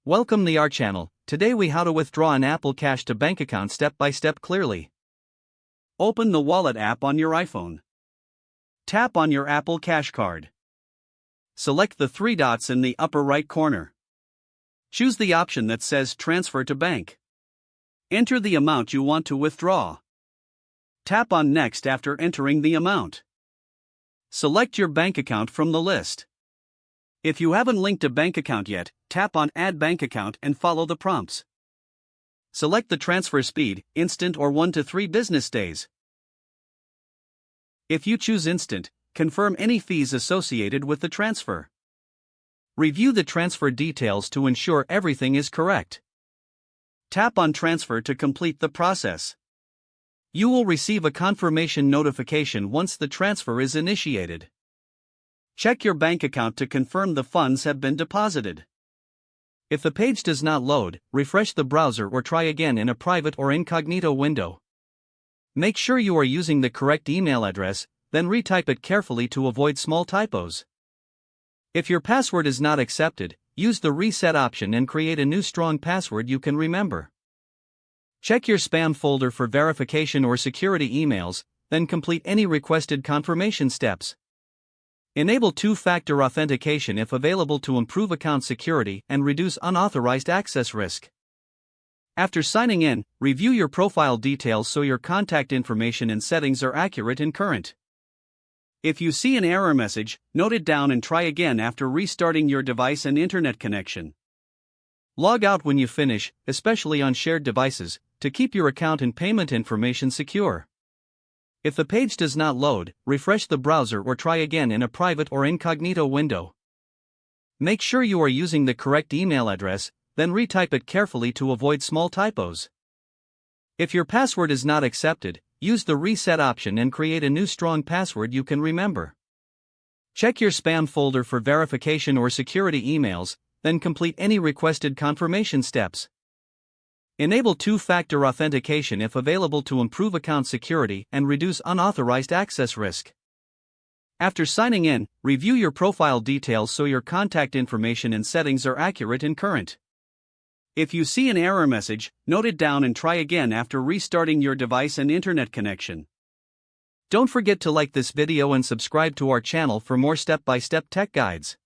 Welcome to our channel. Today we how to withdraw an Apple Cash to bank account step by step clearly. Open the Wallet app on your iPhone. Tap on your Apple Cash card. Select the three dots in the upper right corner. Choose the option that says Transfer to Bank. Enter the amount you want to withdraw. Tap on Next after entering the amount. Select your bank account from the list. If you haven't linked a bank account yet, tap on Add Bank Account and follow the prompts. Select the transfer speed, instant or 1 to 3 business days. If you choose instant, confirm any fees associated with the transfer. Review the transfer details to ensure everything is correct. Tap on Transfer to complete the process. You will receive a confirmation notification once the transfer is initiated. Check your bank account to confirm the funds have been deposited. If the page does not load, refresh the browser or try again in a private or incognito window. Make sure you are using the correct email address, then retype it carefully to avoid small typos. If your password is not accepted, use the reset option and create a new strong password you can remember. Check your spam folder for verification or security emails, then complete any requested confirmation steps. Enable two-factor authentication if available to improve account security and reduce unauthorized access risk. After signing in, review your profile details so your contact information and settings are accurate and current. If you see an error message, note it down and try again after restarting your device and internet connection. Log out when you finish, especially on shared devices, to keep your account and payment information secure. If the page does not load, refresh the browser or try again in a private or incognito window. Make sure you are using the correct email address, then retype it carefully to avoid small typos. If your password is not accepted, use the reset option and create a new strong password you can remember. Check your spam folder for verification or security emails, then complete any requested confirmation steps. Enable two-factor authentication if available to improve account security and reduce unauthorized access risk. After signing in, review your profile details so your contact information and settings are accurate and current. If you see an error message, note it down and try again after restarting your device and internet connection. Don't forget to like this video and subscribe to our channel for more step-by-step tech guides.